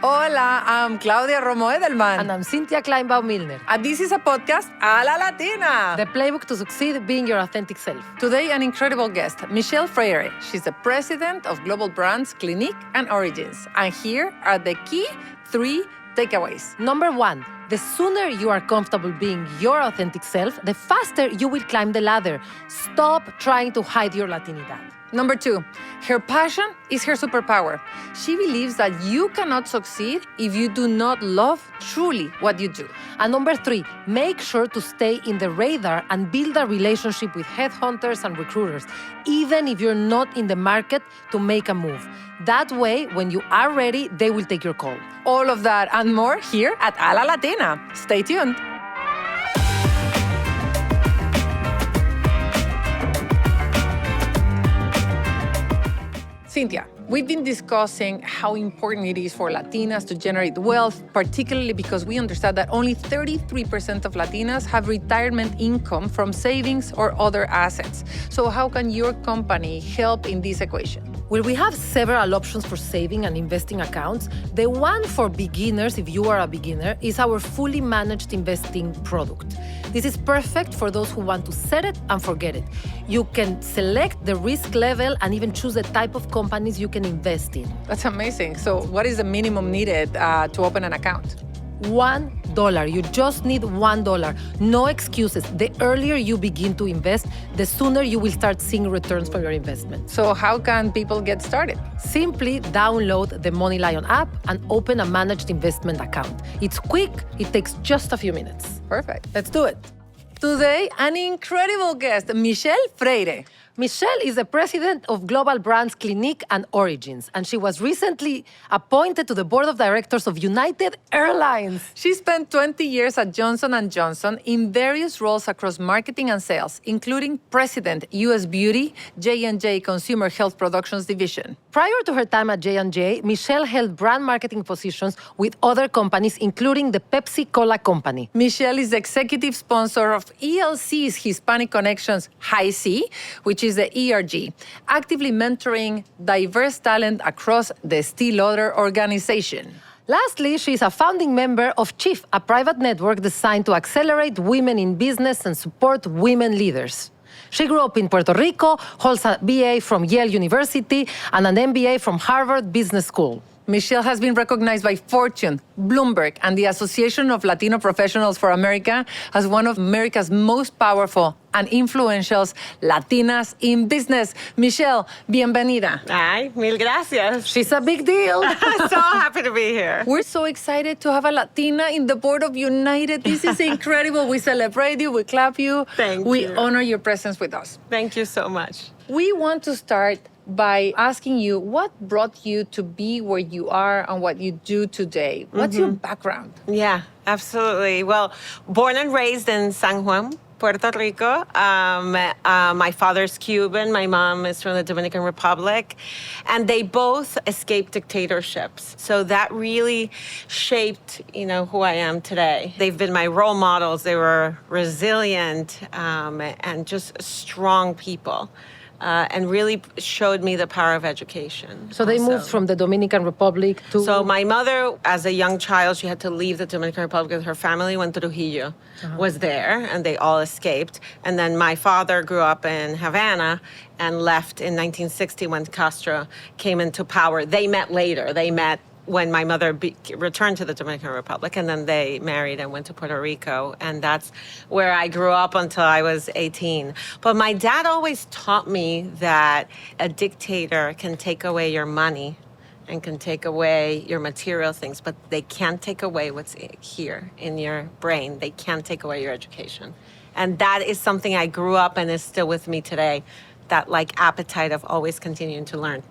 Hola, I'm Claudia Romo Edelman. And I'm Cynthia Kleinbaum-Milner. And this is a podcast a la Latina. The playbook to succeed being your authentic self. Today, an incredible guest, Michelle Freyre. She's the president of global brands Clinique and Origins. And here are the key 3 takeaways. Number 1, the sooner you are comfortable being your authentic self, the faster you will climb the ladder. Stop trying to hide your Latinidad. Number 2, her passion is her superpower. She believes that you cannot succeed if you do not love truly what you do. And number 3, make sure to stay in the radar and build a relationship with headhunters and recruiters, even if you're not in the market to make a move. That way, when you are ready, they will take your call. All of that and more here at A La Latina. Stay tuned. Cynthia, we've been discussing how important it is for Latinas to generate wealth, particularly because we understand that only 33% of Latinas have retirement income from savings or other assets. So how can your company help in this equation? Well, we have several options for saving and investing accounts. The one for beginners, if you are a beginner, is our fully managed investing product. This is perfect for those who want to set it and forget it. You can select the risk level and even choose the type of companies you can invest in. That's amazing. So what is the minimum needed to open an account? $1. You just need $1. No excuses. The earlier you begin to invest, the sooner you will start seeing returns from your investment. So how can people get started? Simply download the MoneyLion app and open a managed investment account. It's quick. It takes just a few minutes. Perfect. Let's do it. Today, an incredible guest, Michelle Freyre. Michelle is the president of global brands Clinique and Origins, and she was recently appointed to the board of directors of United Airlines. She spent 20 years at Johnson & Johnson in various roles across marketing and sales, including president, U.S. Beauty, J&J Consumer Health Productions Division. Prior to her time at J&J, Michelle held brand marketing positions with other companies, including the Pepsi-Cola Company. Michelle is the executive sponsor of ELC's Hispanic Connections High C, which is the ERG, actively mentoring diverse talent across the Estee Lauder organization. Lastly, she is a founding member of Chief, a private network designed to accelerate women in business and support women leaders. She grew up in Puerto Rico, holds a BA from Yale University and an MBA from Harvard Business School. Michelle has been recognized by Fortune, Bloomberg, and the Association of Latino Professionals for America as one of America's most powerful and influential Latinas in business. Michelle, bienvenida. Ay, mil gracias. She's a big deal. So happy to be here. We're so excited to have a Latina in the board of United. This is incredible. We celebrate you, we clap you. Thank we you. honor your presence with us. Thank you so much. We want to start by asking you what brought you to be where you are and what you do today. What's your background? Yeah, absolutely. Well, born and raised in San Juan, Puerto Rico. My father's Cuban. My mom is from the Dominican Republic. And they both escaped dictatorships. So that really shaped, who I am today. They've been my role models. They were resilient and just strong people. And really showed me the power of education. So they moved from the Dominican Republic to... So my mother, as a young child, she had to leave the Dominican Republic with her family when Trujillo was there, and they all escaped. And then my father grew up in Havana and left in 1960 when Castro came into power. They met later. They met when my mother returned to the Dominican Republic, and then they married and went to Puerto Rico, and that's where I grew up until I was 18. But my dad always taught me that a dictator can take away your money and can take away your material things, but they can't take away what's here in your brain. They can't take away your education. And that is something I grew up and is still with me today, that appetite of always continuing to learn.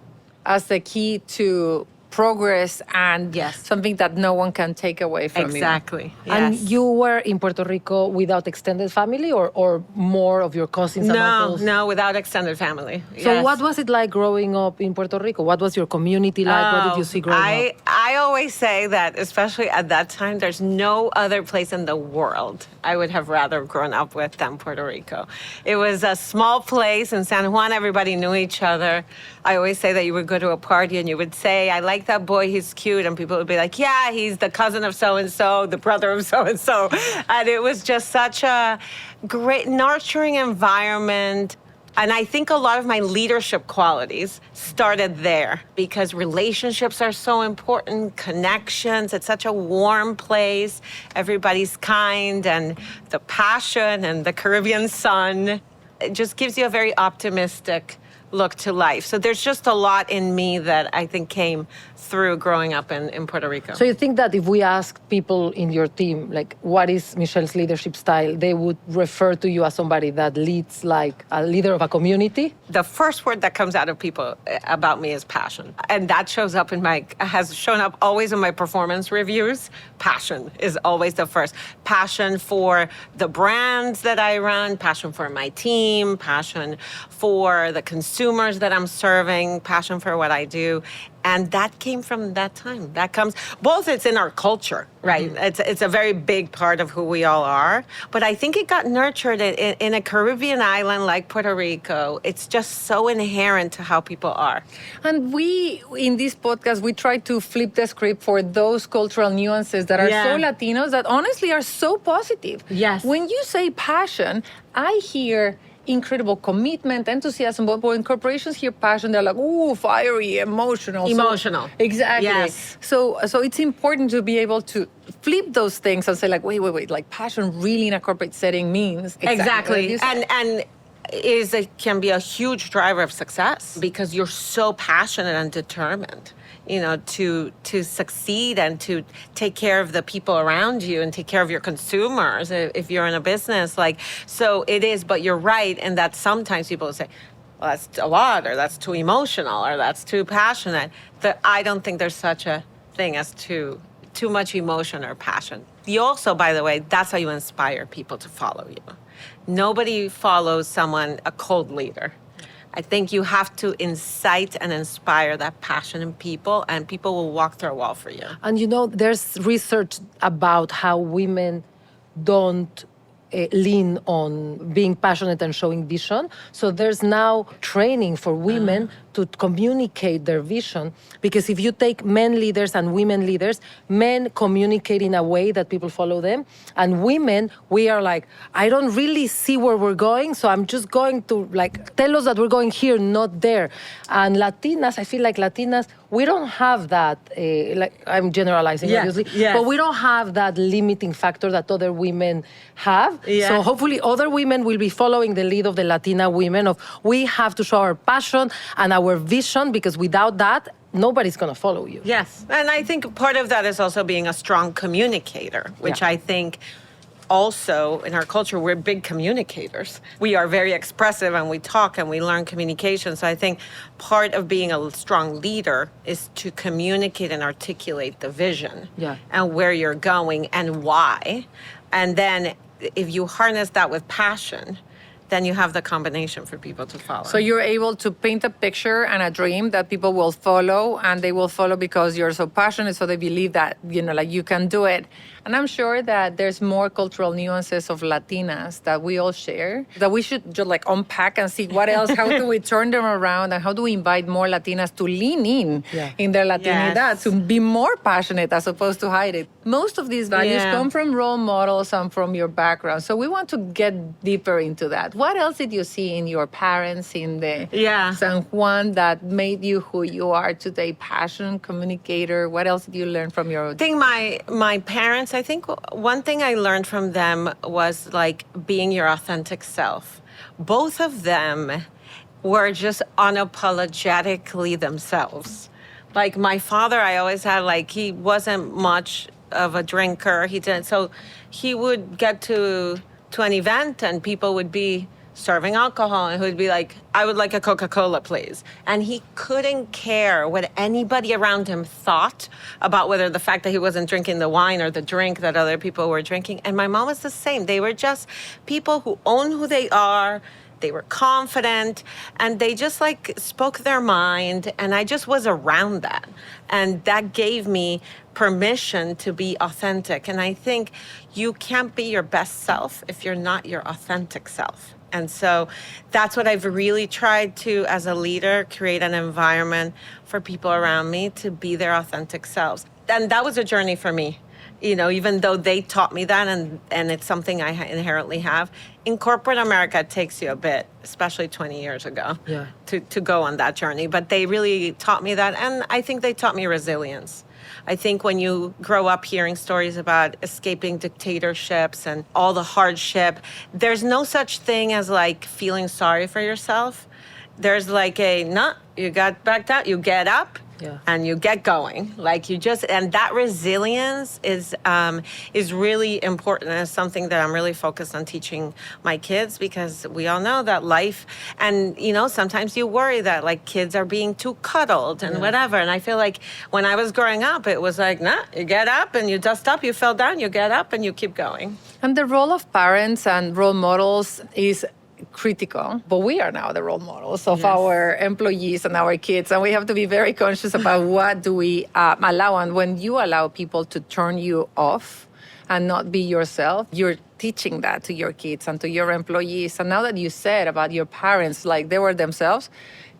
As the key to progress and Yes. something that no one can take away from you. Exactly. And Yes. you were in Puerto Rico without extended family or more of your cousins and uncles? No, without extended family. So Yes. what was it like growing up in Puerto Rico? What was your community like? What did you see growing up? I always say that, especially at that time, there's no other place in the world I would have rather grown up with than Puerto Rico. It was a small place in San Juan. Everybody knew each other. I always say that you would go to a party and you would say, I like like that boy, he's cute. And people would be like, yeah, he's the cousin of so-and-so, the brother of so-and-so. And it was just such a great, nurturing environment. And I think a lot of my leadership qualities started there because relationships are so important, connections. It's such a warm place. Everybody's kind, and the passion and the Caribbean sun, it just gives you a very optimistic look to life. So there's just a lot in me that I think came through growing up in Puerto Rico. So you think that if we ask people in your team, like, what is Michelle's leadership style, they would refer to you as somebody that leads like a leader of a community? The first word that comes out of people about me is passion. And that has shown up always in my performance reviews. Passion is always the first. Passion for the brands that I run, passion for my team, passion for the consumers that I'm serving, passion for what I do. And that came from that time. That comes, both it's in our culture, right? Mm-hmm. It's a very big part of who we all are. But I think it got nurtured in a Caribbean island like Puerto Rico. It's just so inherent to how people are. And we, in this podcast, we try to flip the script for those cultural nuances that are so Latinos that honestly are so positive. Yes. When you say passion, I hear incredible commitment, enthusiasm, but when corporations hear passion, they're like, ooh, fiery, emotional. Emotional. So, exactly. Yes. So it's important to be able to flip those things and say like, wait, like passion really in a corporate setting means. Exactly. And can be a huge driver of success because you're so passionate and determined, to succeed and to take care of the people around you and take care of your consumers if you're in a business. So it is, but you're right. And that sometimes people say, well, that's a lot, or that's too emotional, or that's too passionate. I don't think there's such a thing as too much emotion or passion. You also, by the way, that's how you inspire people to follow you. Nobody follows a cold leader. I think you have to incite and inspire that passion in people, and people will walk through a wall for you. And there's research about how women don't lean on being passionate and showing vision. So there's now training for women to communicate their vision, because if you take men leaders and women leaders, men communicate in a way that people follow them, and women, we are like, I don't really see where we're going, so I'm just going to tell us that we're going here, not there. And Latinas, I feel like Latinas, we don't have that, I'm generalizing, obviously, but we don't have that limiting factor that other women have. Yeah. So hopefully other women will be following the lead of the Latina women of, we have to show our passion and our vision, because without that, nobody's going to follow you. Yes. And I think part of that is also being a strong communicator, which I think also in our culture, we're big communicators. We are very expressive, and we talk and we learn communication. So I think part of being a strong leader is to communicate and articulate the vision and where you're going and why. And then if you harness that with passion, then you have the combination for people to follow. So you're able to paint a picture and a dream that people will follow, and they will follow because you're so passionate, so they believe that, you can do it. And I'm sure that there's more cultural nuances of Latinas that we all share, that we should just unpack and see what else, how do we turn them around, and how do we invite more Latinas to lean in their Latinidad, to be more passionate as opposed to hide it. Most of these values come from role models and from your background. So we want to get deeper into that. What else did you see in your parents in the San Juan that made you who you are today? Passion, communicator. What else did you learn from your... I think my parents, I think one thing I learned from them was being your authentic self. Both of them were just unapologetically themselves. My father, I always had he wasn't much of a drinker. So he would get to an event and people would be serving alcohol, and he would be like, I would like a Coca-Cola, please. And he couldn't care what anybody around him thought about whether the fact that he wasn't drinking the wine or the drink that other people were drinking. And my mom was the same. They were just people who own who they are. They were confident, and they just spoke their mind, and I just was around that. And that gave me permission to be authentic. And I think you can't be your best self if you're not your authentic self. And so that's what I've really tried to, as a leader, create an environment for people around me to be their authentic selves. And that was a journey for me. Even though they taught me that, and it's something I inherently have, in corporate America, it takes you a bit, especially 20 years ago, to go on that journey. But they really taught me that, and I think they taught me resilience. I think when you grow up hearing stories about escaping dictatorships and all the hardship, there's no such thing as like feeling sorry for yourself. There's like you got back down, you get up, and you get going. And that resilience is really important, and it's something that I'm really focused on teaching my kids, because we all know that life, and sometimes you worry that like kids are being too cuddled and whatever. And I feel like when I was growing up, it was like, you get up and you dust up, you fell down, you get up and you keep going. And the role of parents and role models is critical, but we are now the role models of our employees and our kids, and we have to be very conscious about what do we allow. And when you allow people to turn you off and not be yourself, you're teaching that to your kids and to your employees. And now that you said about your parents, like they were themselves,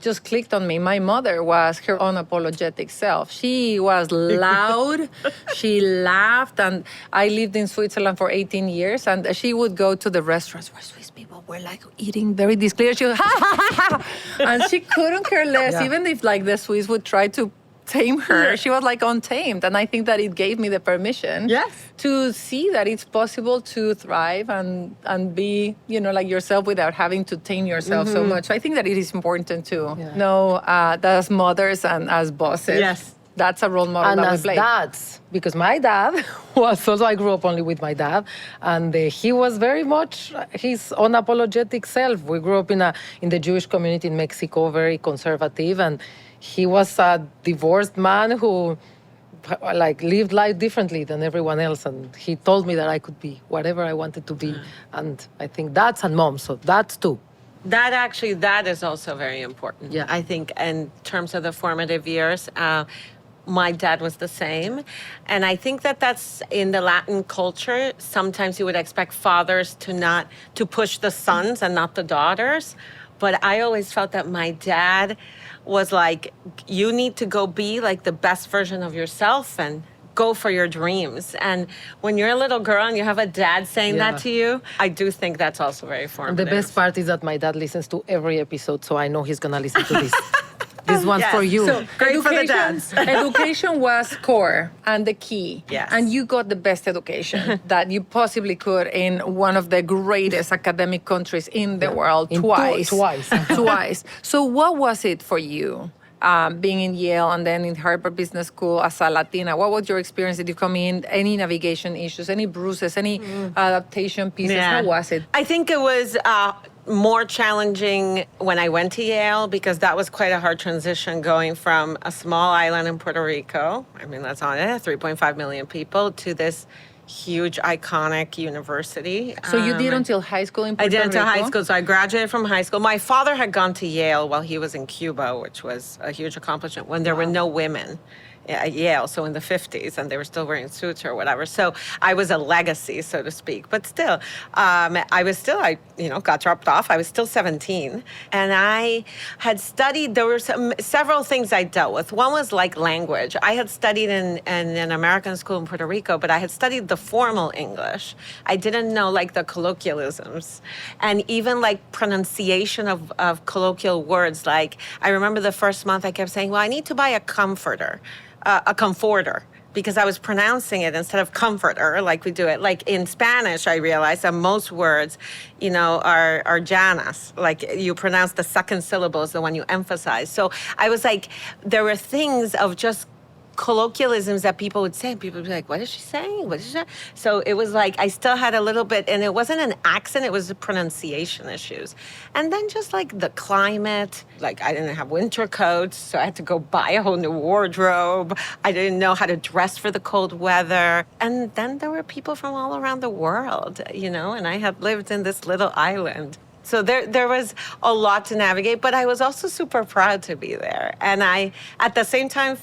just clicked on me. My mother was her unapologetic self. She was loud. She laughed. And I lived in Switzerland for 18 years. And she would go to the restaurants where Swiss people were like eating very discreet. She would, ha, ha, ha, ha. And she couldn't care less. Even if like the Swiss would try to tame her, she was like untamed. And I think that it gave me the permission to see that it's possible to thrive and be, like yourself without having to tame yourself so much. So I think that it is important to know that as mothers and as bosses, that's a role model and that we as play. dads, because my dad was also, I grew up only with my dad, and he was very much his unapologetic self. We grew up in the Jewish community in Mexico, very conservative, and he was a divorced man who lived life differently than everyone else, and he told me that I could be whatever I wanted to be. And I think dads and moms, so dads too. That is also very important. I think in terms of the formative years, my dad was the same. And I think that that's in the Latin culture. Sometimes you would expect fathers to push the sons and not the daughters. But I always felt that my dad was like, you need to go be like the best version of yourself and go for your dreams. And when you're a little girl and you have a dad saying that to you, I do think that's also very formative. And the best part is that my dad listens to every episode, so I know he's gonna listen to this. This one's for you. So great for the dads. Education was core and the key. Yes. And you got the best education that you possibly could in one of the greatest academic countries in the world, twice. Twice. So what was it for you? Being in Yale and then in Harvard Business School as a Latina, what was your experience? Did you come in, any navigation issues, any bruises, any adaptation pieces? How was it? I think it was more challenging when I went to Yale, because that was quite a hard transition going from a small island in Puerto Rico, I mean, that's on it, 3.5 million people, to this huge, iconic university. So you did until high school in Puerto Rico? I did until high school, so I graduated from high school. My father had gone to Yale while he was in Cuba, which was a huge accomplishment, when there were no women at Yale, so in the 50s, and they were still wearing suits or whatever. So I was a legacy, so to speak. But still, I got dropped off. I was still 17. And I had studied, there were several things I dealt with. One was like language. I had studied in an American school in Puerto Rico, but I had studied the formal English. I didn't know like the colloquialisms. And even like pronunciation of colloquial words. Like, I remember the first month I kept saying, well, I need to buy a comforter. A comforter, because I was pronouncing it instead of comforter, like we do it. Like in Spanish, I realized that most words, are llanas. Like you pronounce the second syllable is the one you emphasize. So I was like, there were things of just colloquialisms that people would say, and people would be like, what is she saying? What is she saying? So it was like, I still had a little bit, and it wasn't an accent, it was the pronunciation issues. And then just like the climate, like I didn't have winter coats, so I had to go buy a whole new wardrobe. I didn't know how to dress for the cold weather. And then there were people from all around the world, and I had lived in this little island. So there was a lot to navigate, but I was also super proud to be there. And I, at the same time,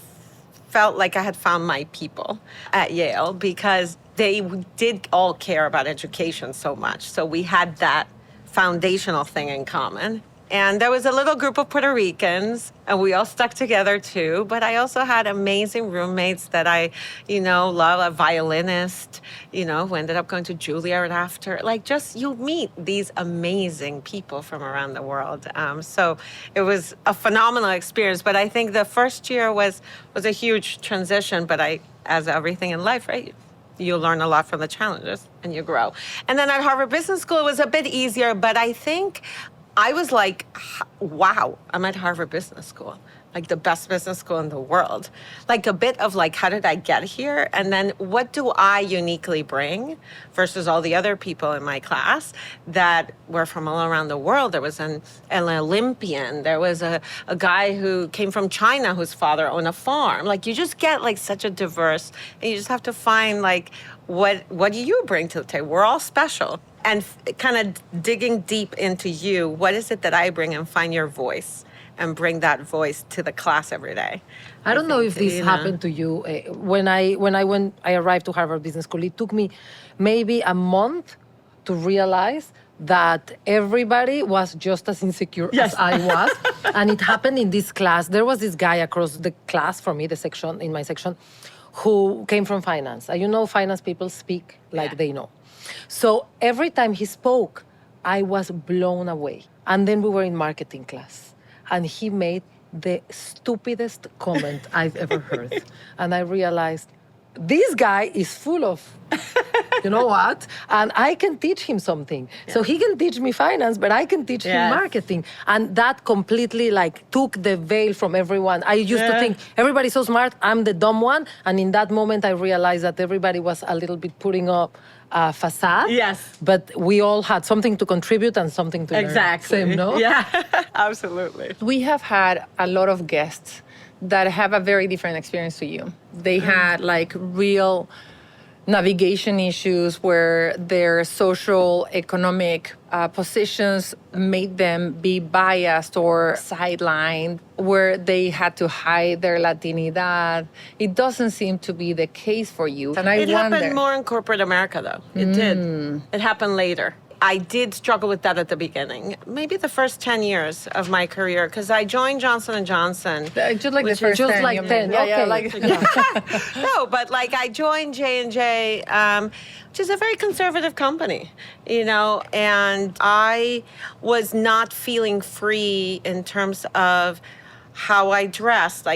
felt like I had found my people at Yale, because they did all care about education so much. So we had that foundational thing in common. And there was a little group of Puerto Ricans, and we all stuck together too. But I also had amazing roommates that I, love, a violinist, who ended up going to Juilliard after. Like, just you meet these amazing people from around the world. So it was a phenomenal experience. But I think the first year was a huge transition. But as everything in life, right? You learn a lot from the challenges and you grow. And then at Harvard Business School, it was a bit easier. But I think I was like, wow, I'm at Harvard Business School, like the best business school in the world. Like a bit of like, how did I get here? And then what do I uniquely bring versus all the other people in my class that were from all around the world? There was an Olympian. There was a guy who came from China whose father owned a farm. Like you just get like such a diverse, and you just have to find like, what do you bring to the table? We're all special. And kind of digging deep into you, what is it that I bring, and find your voice and bring that voice to the class every day. I don't know if this happened to you. When I arrived to Harvard Business School, it took me maybe a month to realize that everybody was just as insecure as I was. And it happened in this class. There was this guy across the class from me, in my section, who came from finance. Finance people speak like they know. So every time he spoke, I was blown away. And then we were in marketing class, and he made the stupidest comment I've ever heard. And I realized, this guy is full of, you know what? And I can teach him something. Yeah. So he can teach me finance, but I can teach him marketing. And that completely took the veil from everyone. I used to think everybody's so smart, I'm the dumb one. And in that moment, I realized that everybody was a little bit putting up a facade. Yes. But we all had something to contribute and something to learn. Exactly. Same, no? Yeah, absolutely. We have had a lot of guests that have a very different experience to you. They had real navigation issues where their social, economic positions made them be biased or sidelined, where they had to hide their Latinidad. It doesn't seem to be the case for you. And it happened more in corporate America, though. It did. It happened later. I did struggle with that at the beginning, maybe the first 10 years of my career, because I joined Johnson & Johnson. Just the first 10. Just 10, No, but I joined J&J, which is a very conservative company, and I was not feeling free in terms of how I dressed.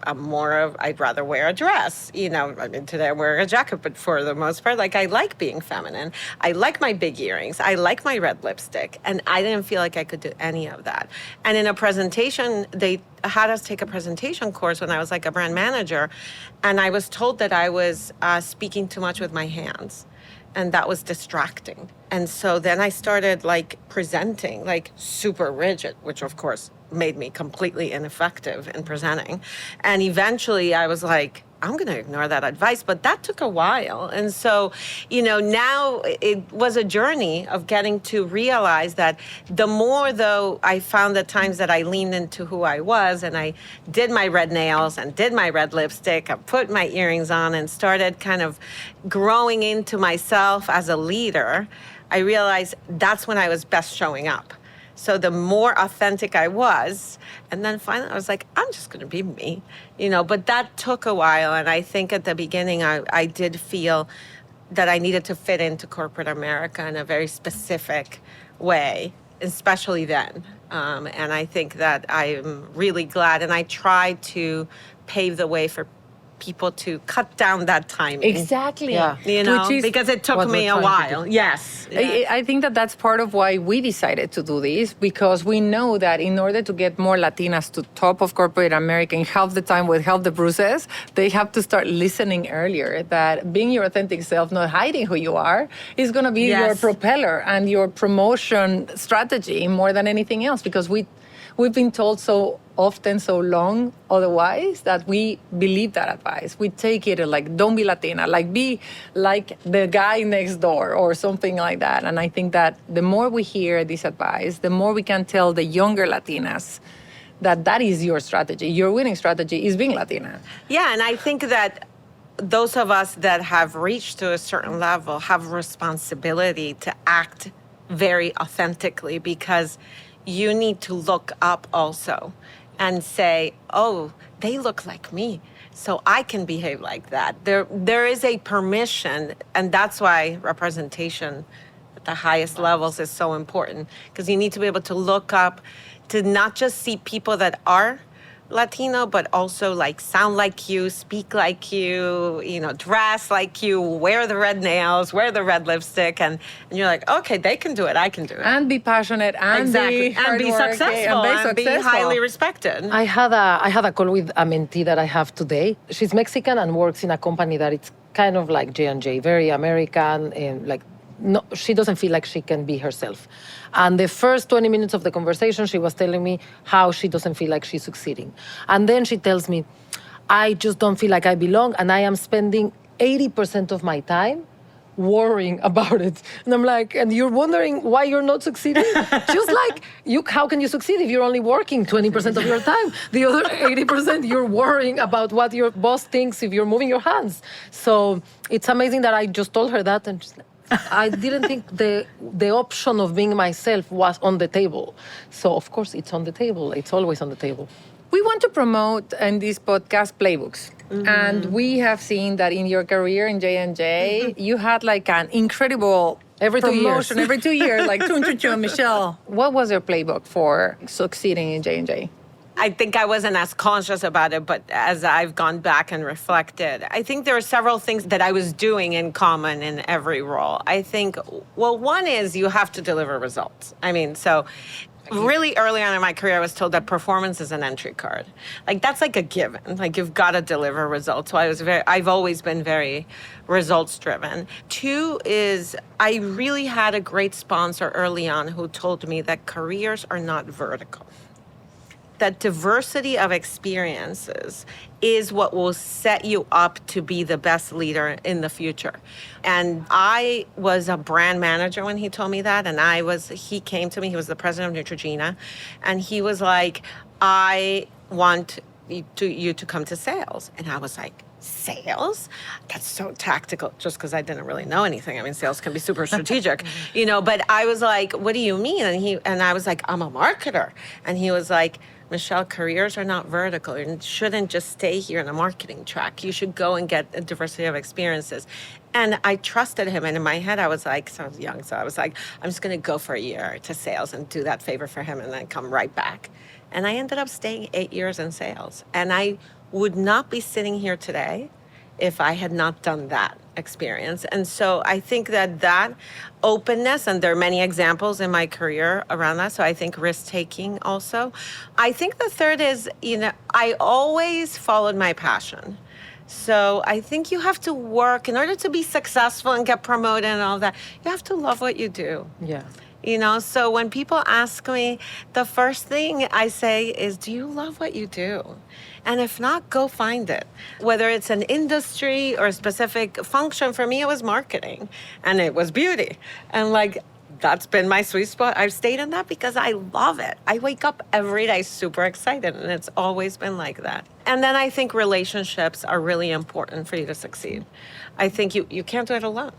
I'd rather wear a dress, today I'm wearing a jacket, but for the most part, I like being feminine. I like my big earrings. I like my red lipstick. And I didn't feel like I could do any of that. And in a presentation, they had us take a presentation course when I was a brand manager. And I was told that I was speaking too much with my hands. And that was distracting. And so then I started presenting super rigid, which of course made me completely ineffective in presenting. And eventually I was I'm going to ignore that advice, but that took a while. And so, now it was a journey of getting to realize that the more, though, I found the times that I leaned into who I was and I did my red nails and did my red lipstick, I put my earrings on and started kind of growing into myself as a leader, I realized that's when I was best showing up. So the more authentic I was, and then finally I was I'm just going to be me, but that took a while. And I think at the beginning, I did feel that I needed to fit into corporate America in a very specific way, especially then. And I think that I'm really glad. And I tried to pave the way for people to cut down that timing. Exactly. Yeah. Because it took me a while. Yes. I think that that's part of why we decided to do this, because we know that in order to get more Latinas to top of corporate America in half the time with half the bruises, they have to start listening earlier, that being your authentic self, not hiding who you are, is going to be your propeller and your promotion strategy more than anything else, because we've been told so often, so long otherwise, that we believe that advice. We take it don't be Latina, be like the guy next door or something like that. And I think that the more we hear this advice, the more we can tell the younger Latinas that is your strategy. Your winning strategy is being Latina. Yeah, and I think that those of us that have reached to a certain level have responsibility to act very authentically, because you need to look up also and say, oh, they look like me, so I can behave like that. There is a permission, and that's why representation at the highest levels is so important, because you need to be able to look up to not just see people that are Latino, but also like sound like you, speak like you, dress like you, wear the red nails, wear the red lipstick, and you're like, okay, they can do it, I can do it. And be passionate and Exactly. be And be hardworking, successful and be highly respected. I had a call with a mentee that I have today. She's Mexican and works in a company that it's kind of like J&J, very American, and like no, she doesn't feel like she can be herself. And the first 20 minutes of the conversation, she was telling me how she doesn't feel like she's succeeding. And then she tells me, I just don't feel like I belong, and I am spending 80% of my time worrying about it. And I'm like, and you're wondering why you're not succeeding? Just like, how can you succeed if you're only working 20% of your time? The other 80%, you're worrying about what your boss thinks if you're moving your hands. So it's amazing that I just told her that, and she's like, I didn't think the option of being myself was on the table. So, of course, it's on the table. It's always on the table. We want to promote in this podcast playbooks. And we have seen that in your career in J&J, you had like an incredible Every 2 years. promotion every 2 years, like chun. Michelle, what was your playbook for succeeding in J&J? I think I wasn't as conscious about it, but as I've gone back and reflected, I think there are several things that I was doing in common in every role. I think, well, one is you have to deliver results. I mean, so really early on in my career, I was told that performance is an entry card. Like, that's like a given. Like, you've got to deliver results. So I've always been very results driven. Two is I really had a great sponsor early on who told me that careers are not vertical. That diversity of experiences is what will set you up to be the best leader in the future. And I was a brand manager when he told me that, and he came to me, he was the president of Neutrogena, and he was like, I want you to come to sales. And I was like, sales? That's so tactical, just because I didn't really know anything. I mean, sales can be super strategic, but I was like, what do you mean? And I was like, I'm a marketer. And he was like, Michelle, careers are not vertical. You shouldn't just stay here in a marketing track. You should go and get a diversity of experiences. And I trusted him. And in my head, I was like, so I was young, so I was like, I'm just going to go for a year to sales and do that favor for him and then come right back. And I ended up staying 8 years in sales. And I would not be sitting here today if I had not done that experience. And so I think that openness, and there are many examples in my career around that, so I think risk-taking also. I think the third is, I always followed my passion. So I think you have to work, in order to be successful and get promoted and all that, you have to love what you do. Yeah. So when people ask me, the first thing I say is, do you love what you do? And if not, go find it. Whether it's an industry or a specific function, for me, it was marketing and it was beauty. And that's been my sweet spot. I've stayed in that because I love it. I wake up every day super excited, and it's always been like that. And then I think relationships are really important for you to succeed. I think you can't do it alone.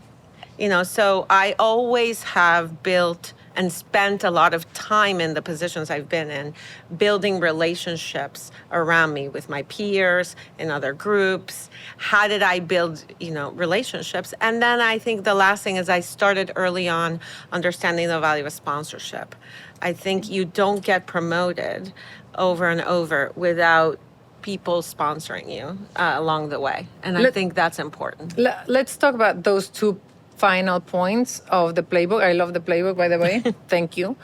So I always have built and spent a lot of time in the positions I've been in, building relationships around me with my peers in other groups. How did I build, relationships? And then I think the last thing is I started early on understanding the value of sponsorship. I think you don't get promoted over and over without people sponsoring you along the way. And I think that's important. Let's talk about those two final points of the playbook. I love the playbook, by the way. Thank you.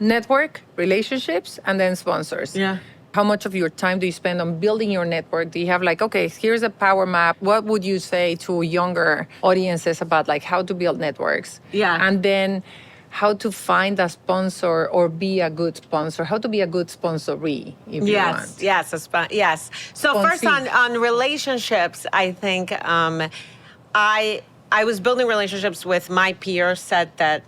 Network, relationships, and then sponsors. Yeah. How much of your time do you spend on building your network? Do you have okay, here's a power map. What would you say to younger audiences about how to build networks? Yeah. And then how to find a sponsor or be a good sponsor, how to be a good sponsoree, if you want. Yes. So first on relationships, I think I was building relationships with my peer set that,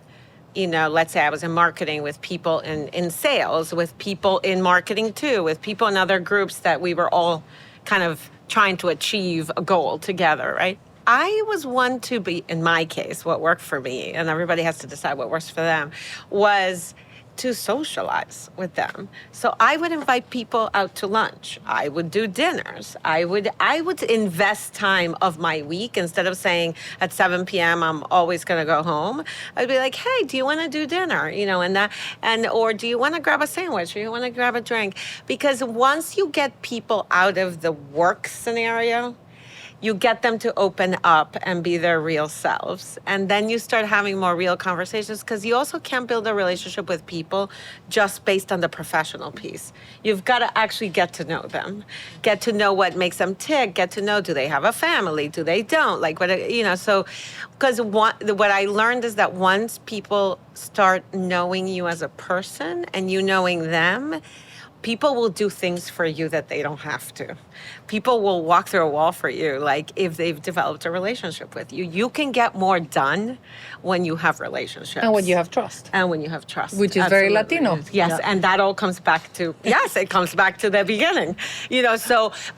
let's say I was in marketing with people in sales, with people in marketing too, with people in other groups that we were all kind of trying to achieve a goal together, right? I was one to be, in my case, what worked for me, and everybody has to decide what works for them, was to socialize with them. So I would invite people out to lunch. I would do dinners. I would invest time of my week instead of saying at 7 p.m. I'm always going to go home. I'd be like, hey, do you want to do dinner? Or do you want to grab a sandwich, or you want to grab a drink? Because once you get people out of the work scenario, you get them to open up and be their real selves. And then you start having more real conversations, because you also can't build a relationship with people just based on the professional piece. You've got to actually get to know them, get to know what makes them tick, get to know, do they have a family, do they don't? Because what I learned is that once people start knowing you as a person and you knowing them, people will do things for you that they don't have to. People will walk through a wall for you, like if they've developed a relationship with you. You can get more done when you have relationships. And when you have trust. And when you have trust. Which is very Latino. Yes, and that all comes back to, it comes back to the beginning.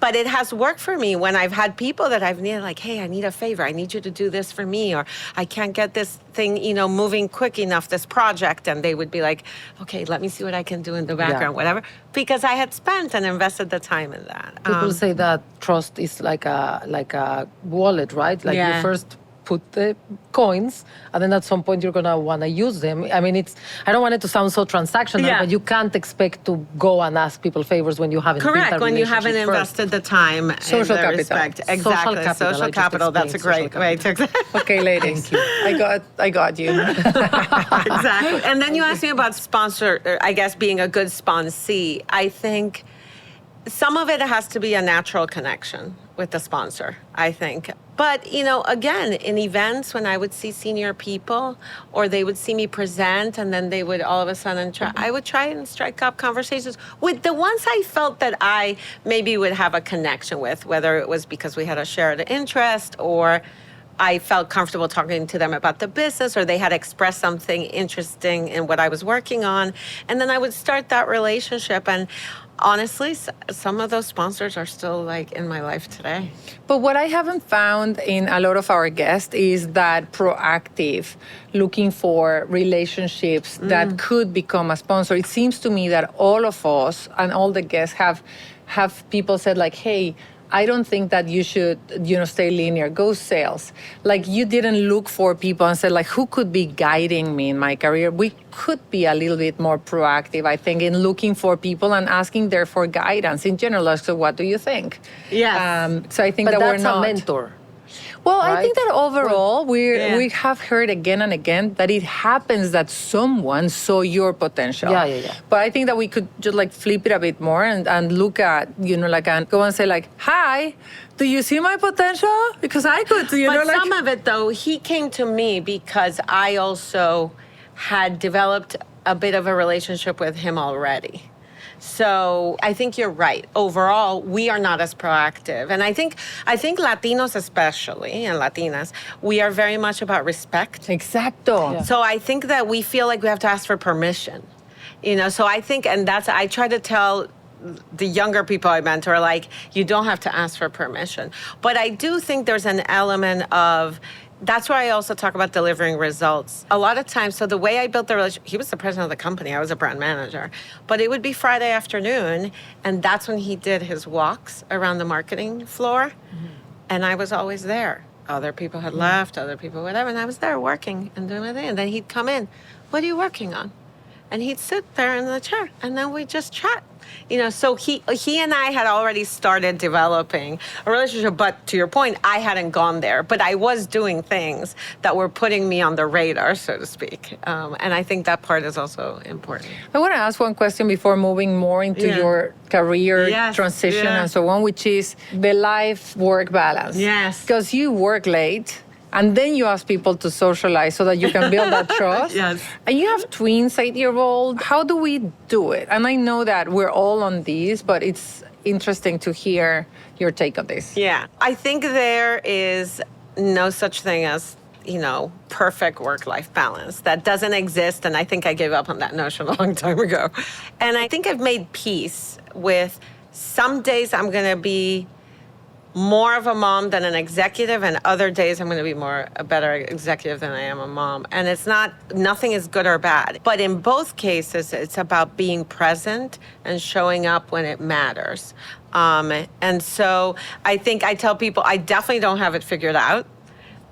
But it has worked for me when I've had people that I've needed, like, hey, I need a favor. I need you to do this for me, or I can't get this thing, moving quick enough, this project. And they would be like, okay, let me see what I can do in the background, whatever. Because I had spent and invested the time in that. People say that trust is like a wallet, right? Like you first put the coins, and then at some point you're gonna want to use them. I mean, I don't want it to sound so transactional, but you can't expect to go and ask people favors when you haven't. Correct, when you haven't invested the time, social and the capital. Respect. Exactly, social capital. That's a great way to. Okay, ladies, I got you. Exactly, and then you asked me about sponsor. I guess being a good sponsee. I think some of it has to be a natural connection with the sponsor, I think. But, again, in events when I would see senior people, or they would see me present, and then they would all of a sudden I would try and strike up conversations with the ones I felt that I maybe would have a connection with, whether it was because we had a shared interest, or I felt comfortable talking to them about the business, or they had expressed something interesting in what I was working on. And then I would start that relationship. And honestly, some of those sponsors are still in my life today. But what I haven't found in a lot of our guests is that proactive, looking for relationships that could become a sponsor. It seems to me that all of us and all the guests have people said like, hey, I don't think that you should, stay linear, go sales. Like, you didn't look for people and said, like, who could be guiding me in my career? We could be a little bit more proactive, I think, in looking for people and asking there for guidance in general. So what do you think? Yes. So I think that we're not a mentor. Well, right? I think that overall, we have heard again and again that it happens that someone saw your potential. Yeah. But I think that we could just flip it a bit more and look at, and go and say hi, do you see my potential? Because I could, But some of it, though, he came to me because I also had developed a bit of a relationship with him already. So I think you're right. Overall, we are not as proactive. And I think Latinos especially, and Latinas, we are very much about respect. Exacto. Yeah. So I think that we feel like we have to ask for permission. So I think, and I try to tell the younger people I mentor, you don't have to ask for permission. But I do think there's an element of, that's where I also talk about delivering results. A lot of times, so the way I built the relationship, he was the president of the company, I was a brand manager, but it would be Friday afternoon, and that's when he did his walks around the marketing floor, and I was always there. Other people had left, other people whatever, and I was there working and doing my thing, and then he'd come in, what are you working on? And he'd sit there in the chair, and then we'd just chat. So he and I had already started developing a relationship, but to your point, I hadn't gone there. But I was doing things that were putting me on the radar, so to speak. And I think that part is also important. I want to ask one question before moving more into your career transition and so on, which is the life-work balance. Yes. Because you work late, and then you ask people to socialize so that you can build that trust. Yes. And you have twins, 8-year-old. How do we do it? And I know that we're all on these, but it's interesting to hear your take on this. Yeah. I think there is no such thing as, perfect work-life balance. That doesn't exist, and I think I gave up on that notion a long time ago. And I think I've made peace with some days I'm going to be more of a mom than an executive, and other days I'm going to be a better executive than I am a mom. And nothing is good or bad. But in both cases, it's about being present and showing up when it matters. And so I think I tell people I definitely don't have it figured out.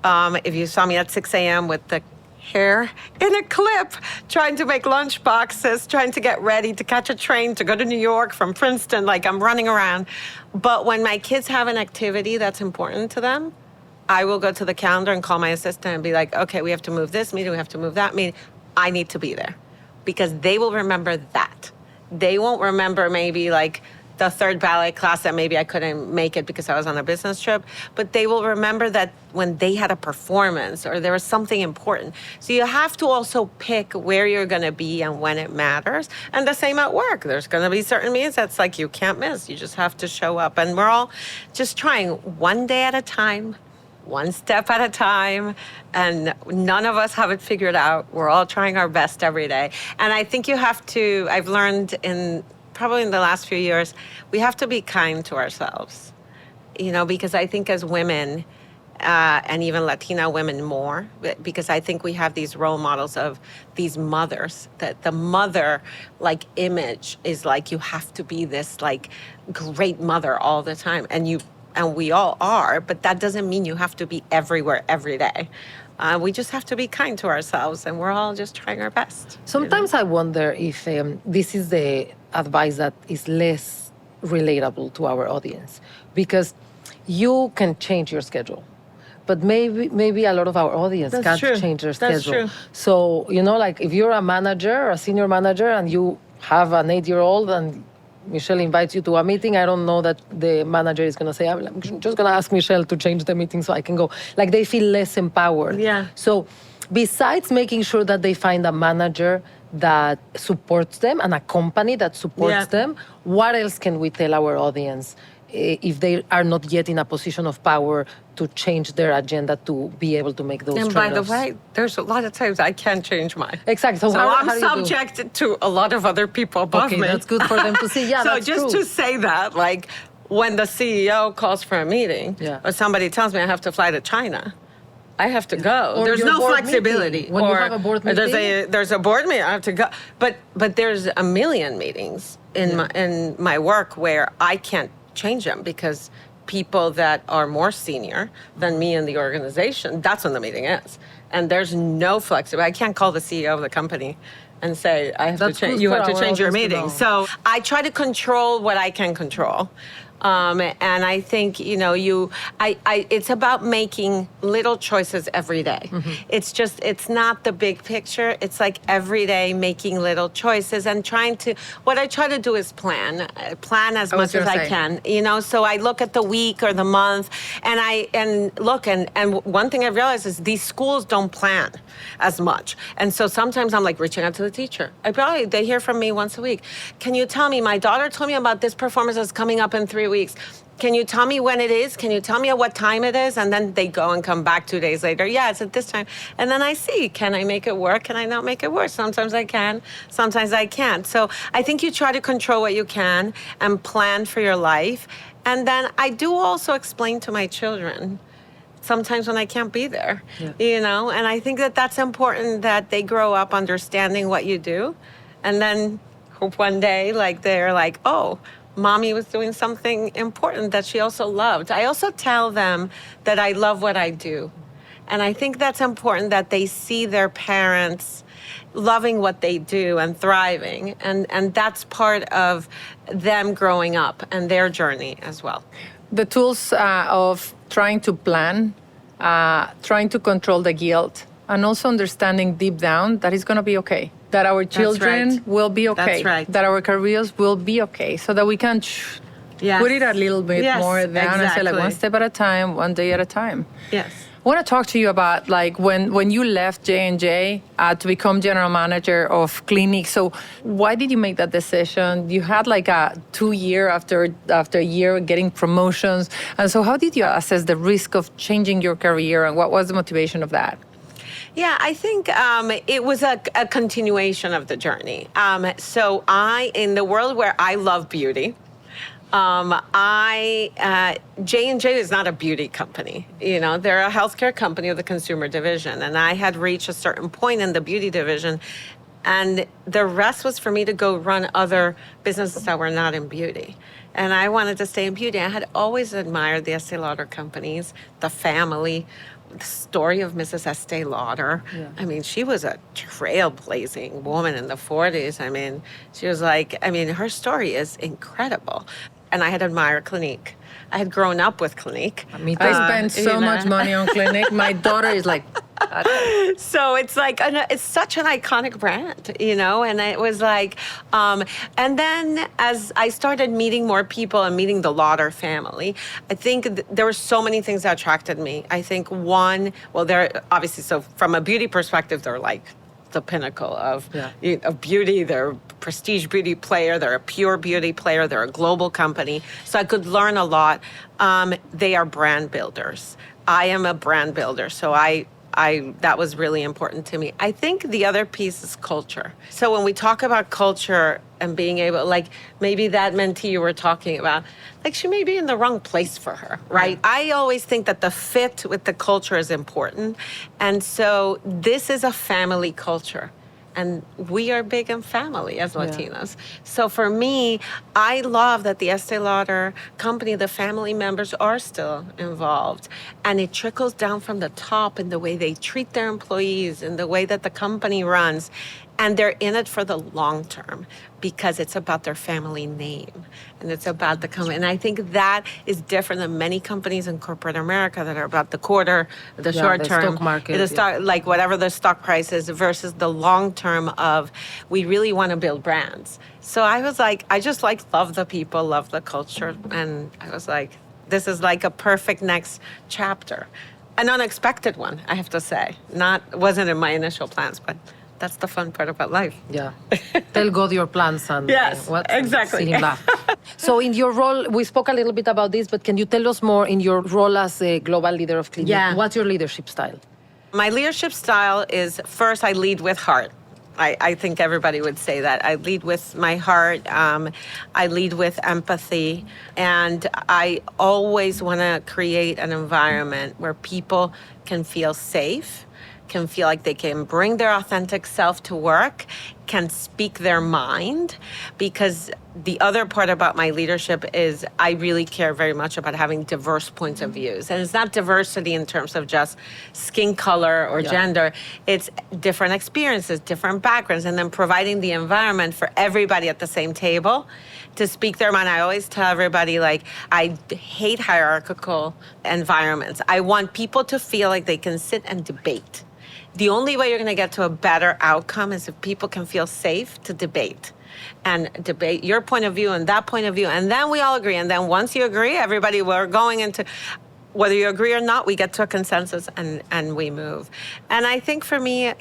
If you saw me at 6 a.m. with the hair in a clip, trying to make lunch boxes, trying to get ready to catch a train to go to New York from Princeton, like I'm running around. But when my kids have an activity that's important to them, I will go to the calendar and call my assistant and be like, okay, we have to move this meeting, we have to move that meeting. I need to be there because they will remember that. They won't remember maybe like the third ballet class that maybe I couldn't make it because I was on a business trip, but they will remember that when they had a performance or there was something important. So you have to also pick where you're going to be and when it matters. And the same at work. There's going to be certain meetings that's like you can't miss. You just have to show up. And we're all just trying one day at a time, one step at a time, and none of us have it figured out. We're all trying our best every day. And I think I've learned probably in the last few years, we have to be kind to ourselves, because I think as women, and even Latina women more, because I think we have these role models of these mothers, that the mother image is like you have to be this great mother all the time, and we all are, but that doesn't mean you have to be everywhere every day. We just have to be kind to ourselves, and we're all just trying our best. Sometimes I wonder if this is the advice that is less relatable to our audience, because you can change your schedule, but maybe a lot of our audience can't change their schedule. That's true. So, if you're a manager or a senior manager and you have an 8-year-old and Michelle invites you to a meeting, I don't know that the manager is going to say, I'm just going to ask Michelle to change the meeting so I can go. They feel less empowered. Yeah. So besides making sure that they find a manager that supports them and a company that supports them, what else can we tell our audience if they are not yet in a position of power to change their agenda to be able to make those trade-offs? And by the way, there's a lot of times I can't change mine. Exactly. So how I'm do you do? subjected to a lot of other people above me. Okay, that's good for them to see. Yeah, so that's just true. to say that, when the CEO calls for a meeting, or somebody tells me I have to fly to China, I have to go. Or there's your no board flexibility. meeting. When you have a board meeting? There's a board meeting, I have to go. But there's a million meetings in my work where I can't change them because people that are more senior than me in the organization, that's when the meeting is. And there's no flexibility. I can't call the CEO of the company and say, you have to change your meeting. So I try to control what I can control. And I think, it's about making little choices every day. Mm-hmm. It's not the big picture. It's every day making little choices and what I try to do is plan as much as I can, so I look at the week or the month and one thing I've realized is these schools don't plan as much. And so sometimes I'm reaching out to the teacher. They hear from me once a week. Can you tell me, my daughter told me about this performance that's coming up in 3 weeks. Can you tell me when it is? Can you tell me at what time it is? And then they go and come back 2 days later. Yeah, it's at this time. And then I see, can I make it work? Can I not make it work? Sometimes I can, sometimes I can't. So I think you try to control what you can and plan for your life. And then I do also explain to my children sometimes when I can't be there, and I think that's important that they grow up understanding what you do. And then hope one day, they're oh, Mommy was doing something important that she also loved. I also tell them that I love what I do. And I think that's important that they see their parents loving what they do and thriving. And that's part of them growing up and their journey as well. The tools of trying to plan, trying to control the guilt, and also understanding deep down that it's going to be okay. That our children will be okay. That's right. That our careers will be okay. So that we can put it a little bit more down and say one step at a time, one day at a time. Yes. I want to talk to you about when you left J&J to become general manager of Cliniques. So why did you make that decision? You had a 2 year after year getting promotions. And so how did you assess the risk of changing your career and what was the motivation of that? Yeah, I think it was a continuation of the journey. So in the world where I love beauty, J&J is not a beauty company. You know, they're a healthcare company with a consumer division. And I had reached a certain point in the beauty division. And the rest was for me to go run other businesses that were not in beauty. And I wanted to stay in beauty. I had always admired the Estee Lauder companies, the family, the story of Mrs. Estee Lauder. Yeah. I mean, she was a trailblazing woman in the 40s. I mean, she was like, her story is incredible. And I had admired Clinique. I had grown up with Clinique. Me too. I spent so much money on Clinique. My daughter is like, so it's like, it's such an iconic brand, you know? And it was like, and then as I started meeting more people and meeting the Lauder family, I think there were so many things that attracted me. I think one, well, they're obviously, so from a beauty perspective, they're like the pinnacle of beauty. They're a prestige beauty player. They're a pure beauty player. They're a global company. So I could learn a lot. They are brand builders. I am a brand builder. So that was really important to me. I think the other piece is culture. So when we talk about culture and being able, like maybe that mentee you were talking about, like she may be in the wrong place for her, right? I always think that the fit with the culture is important. And so this is a family culture. And we are big in family as Latinas. So for me, I love that the Estee Lauder company, the family members are still involved. And it trickles down from the top in the way they treat their employees, in the way that the company runs. And they're in it for the long term because it's about their family name and it's about the company. And I think that is different than many companies in corporate America that are about the quarter, the short term, stock market, the stock, like whatever the stock price is, versus the long term of we really want to build brands. So I was like, I just like love the people, love the culture. And I was like, this is like a perfect next chapter. An unexpected one, I have to say. Wasn't in my initial plans, but that's the fun part about life. Yeah. Tell God your plans and yes, what exactly. See him laugh. So in your role, we spoke a little bit about this, but can you tell us more in your role as a global leader of Clinique? Yeah. What's your leadership style? My leadership style is, first, I lead with heart. I think everybody would say that. I lead with my heart. I lead with empathy. And I always want to create an environment where people can feel safe, can feel like they can bring their authentic self to work, can speak their mind. Because the other part about my leadership is I really care very much about having diverse points of views. And it's not diversity in terms of just skin color or gender. It's different experiences, different backgrounds, and then providing the environment for everybody at the same table to speak their mind. I always tell everybody, like, I hate hierarchical environments. I want people to feel like they can sit and debate. The only way you're going to get to a better outcome is if people can feel safe to debate. And debate your point of view and that point of view. And then we all agree. And then once you agree, everybody, we're going into, whether you agree or not, we get to a consensus and we move. And I think for me,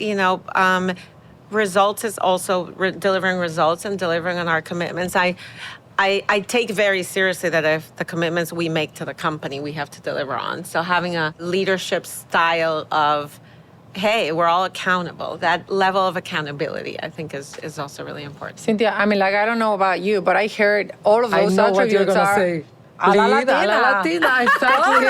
results is also delivering results and delivering on our commitments. I take very seriously that if the commitments we make to the company, we have to deliver on. So having a leadership style of, hey, we're all accountable. That level of accountability, I think, is also really important. Cynthia, I mean, like, I don't know about you, but I heard all of those attributes say. A la Lead, Latina. a la Latina, exactly.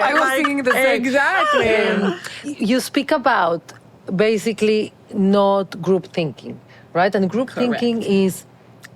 I was thinking the same. Exactly. You speak about basically not group thinking, right? And group thinking is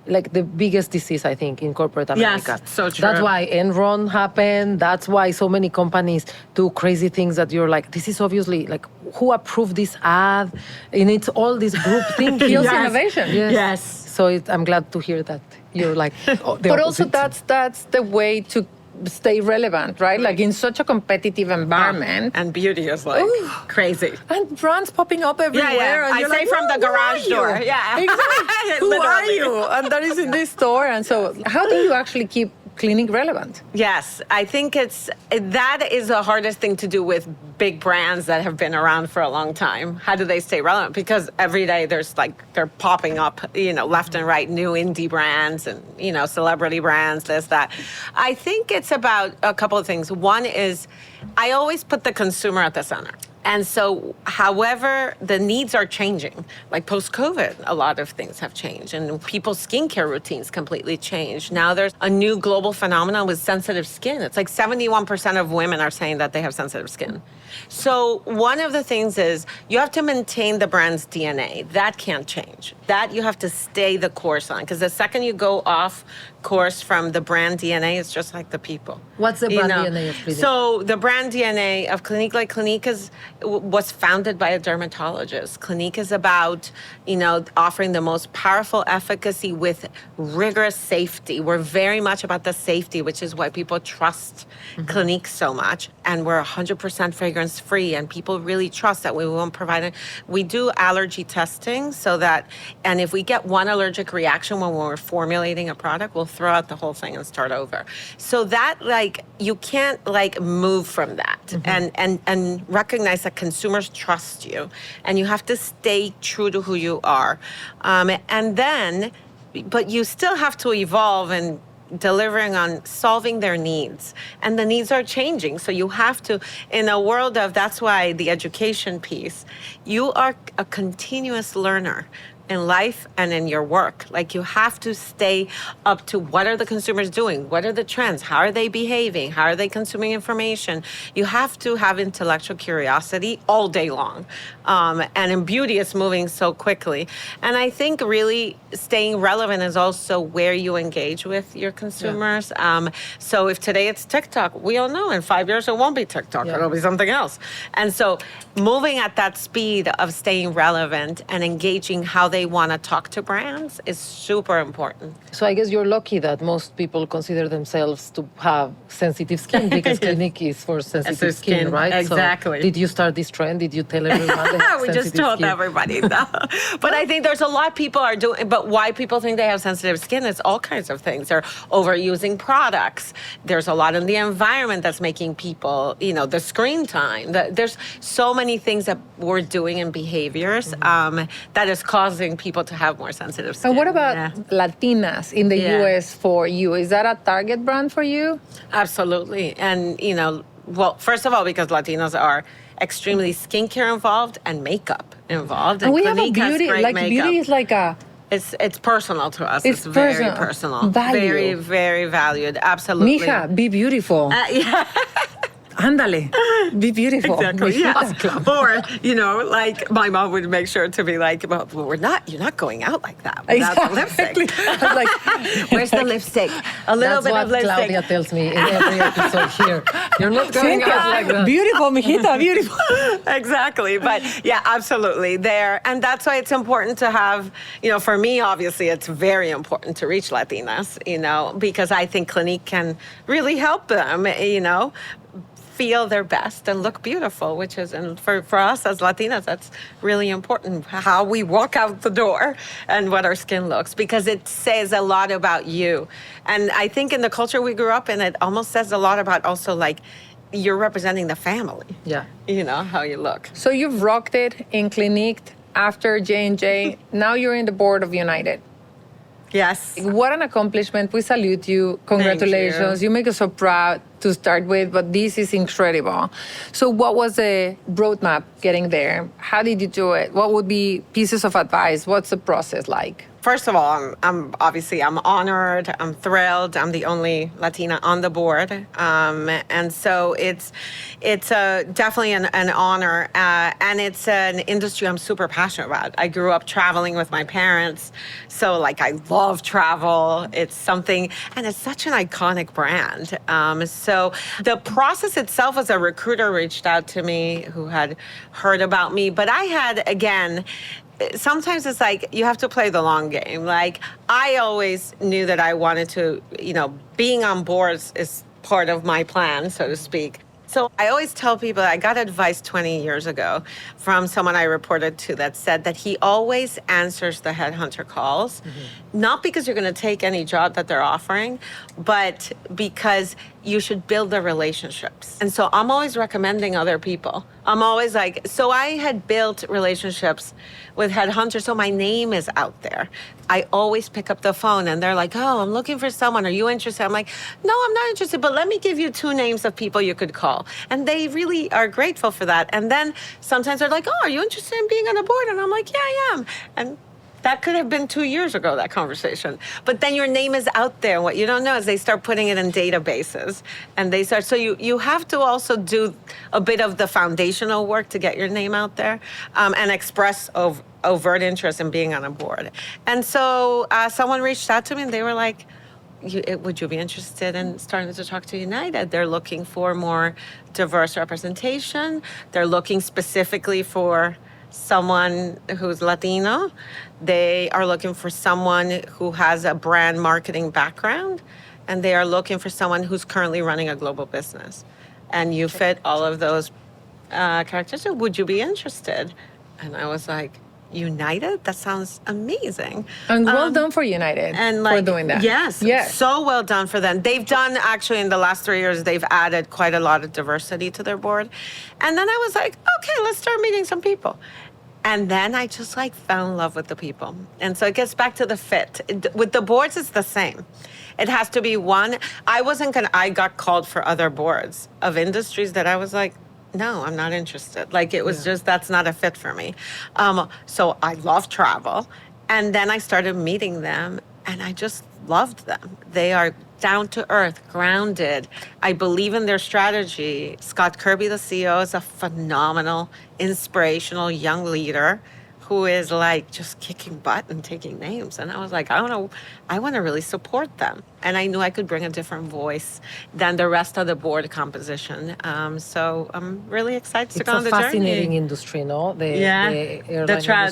like the biggest disease, I think, in corporate America. Yes, so true. That's why Enron happened. That's why so many companies do crazy things that you're like, this is obviously like, who approved this ad? And it's all this group thinking. Kills innovation. Yes. So I'm glad to hear that you're like, but also that's the way to stay relevant, right? Like in such a competitive environment. And beauty is like crazy. And brands popping up everywhere. Yeah. And I you're say like, from the garage door. You? Yeah. Exactly. Who are you? And that is in this store. And so how do you actually keep Clinique relevant? Yes, I think that is the hardest thing to do with big brands that have been around for a long time. How do they stay relevant? Because every day they're popping up, left and right, new indie brands and, celebrity brands, this, that. I think it's about a couple of things. One is I always put the consumer at the center. And so, however, the needs are changing. Like post-COVID, a lot of things have changed, and people's skincare routines completely changed. Now there's a new global phenomenon with sensitive skin. It's like 71% of women are saying that they have sensitive skin. So one of the things is you have to maintain the brand's DNA. That can't change. That you have to stay the course on, because the second you go off course from the brand DNA, it's just like the people. What's the brand DNA of Clinique? So the brand DNA of Clinique, like Clinique was founded by a dermatologist. Clinique is about, offering the most powerful efficacy with rigorous safety. We're very much about the safety, which is why people trust Clinique so much. And we're 100% fragrance free, and people really trust that we won't provide it. We do allergy testing and if we get one allergic reaction when we're formulating a product, we'll throw out the whole thing and start over. So that, you can't move from that and recognize that consumers trust you, and you have to stay true to who you are. But you still have to evolve and delivering on solving their needs. And the needs are changing. So you have to, in a world that's why the education piece, you are a continuous learner in life and in your work. You have to stay up to what are the consumers doing? What are the trends? How are they behaving? How are they consuming information? You have to have intellectual curiosity all day long. And in beauty, it's moving so quickly. And I think really staying relevant is also where you engage with your consumers. Yeah. So if today it's TikTok, we all know in 5 years it won't be TikTok. Yeah. It'll be something else. And so moving at that speed of staying relevant and engaging how they want to talk to brands is super important. So I guess you're lucky that most people consider themselves to have sensitive skin, because Clinique is for sensitive skin, right? Exactly. So did you start this trend? Did you tell everyone they have we just told skin? Everybody that. But I think there's a lot people are doing, but why people think they have sensitive skin, it's all kinds of things. They're overusing products. There's a lot in the environment that's making people, the screen time. There's so many things that we're doing in behaviors that is causing people to have more sensitive skin. And what about Latinas in the US for you? Is that a target brand for you? Absolutely. And, well, first of all, because Latinas are extremely skincare involved and makeup involved. And we have a beauty, beauty is like a... It's personal to us. It's very personal. Value. Very, very valued. Absolutely. Mija, be beautiful. Yeah. Ándale, be beautiful. Exactly. Yes. Or, my mom would make sure to be like, well, you're not going out like that without the lipstick. Where's the lipstick? A little bit of lipstick. That's what Claudia tells me in every episode here. You're not going out like that. Beautiful, mijita, beautiful. Exactly. But yeah, absolutely. And that's why it's important to have, for me, obviously, it's very important to reach Latinas, because I think Clinique can really help them, feel their best and look beautiful, which is, and for us as Latinas, that's really important, how we walk out the door and what our skin looks, because it says a lot about you. And I think in the culture we grew up in, it almost says a lot about also you're representing the family. Yeah. How you look. So you've rocked it in Clinique after J&J. Now you're in the board of United. Yes. What an accomplishment. We salute you. Congratulations. You make us so proud to start with, but this is incredible. So what was the roadmap getting there? How did you do it? What would be pieces of advice? What's the process like? First of all, I'm honored. I'm thrilled. I'm the only Latina on the board, and so it's definitely an honor, and it's an industry I'm super passionate about. I grew up traveling with my parents, so I love travel. It's something, and it's such an iconic brand. So the process itself, as a recruiter reached out to me who had heard about me, but I had, again, sometimes it's you have to play the long game. I always knew that I wanted to, being on boards is part of my plan, so to speak. So I always tell people, I got advice 20 years ago from someone I reported to that said that he always answers the headhunter calls, not because you're going to take any job that they're offering, but because you should build the relationships. And so I'm always recommending other people. I'm always like, so I had built relationships with headhunters, so my name is out there. I always pick up the phone and they're like, oh, I'm looking for someone. Are you interested? I'm like, no, I'm not interested, but let me give you 2 names of people you could call. And they really are grateful for that. And then sometimes they're like, oh, are you interested in being on a board? And I'm like, yeah, I am. And that could have been 2 years ago, that conversation. But then your name is out there. What you don't know is they start putting it in databases. And they start, so you have to also do a bit of the foundational work to get your name out there and express overt interest in being on a board. And so someone reached out to me and they were like, would you be interested in starting to talk to United? They're looking for more diverse representation. They're looking specifically for someone who's Latino. They are looking for someone who has a brand marketing background, and they are looking for someone who's currently running a global business. And you fit all of those characteristics. Would you be interested? And I was like, United? That sounds amazing. And well done for United for doing that. Yes, so well done for them. They've done, actually, in the last 3 years, they've added quite a lot of diversity to their board. And then I was like, okay, let's start meeting some people. And then I just fell in love with the people. And so it gets back to the fit. With the boards, it's the same. It has to be one. I got called for other boards of industries that I was like, no, I'm not interested. It was just, that's not a fit for me. So I love travel. And then I started meeting them and I just loved them. They are down to earth, grounded. I believe in their strategy. Scott Kirby, the CEO, is a phenomenal, inspirational young leader who is just kicking butt and taking names. And I was like, I want to really support them. And I knew I could bring a different voice than the rest of the board composition. So I'm really excited to go on the journey. It's a fascinating industry, no? The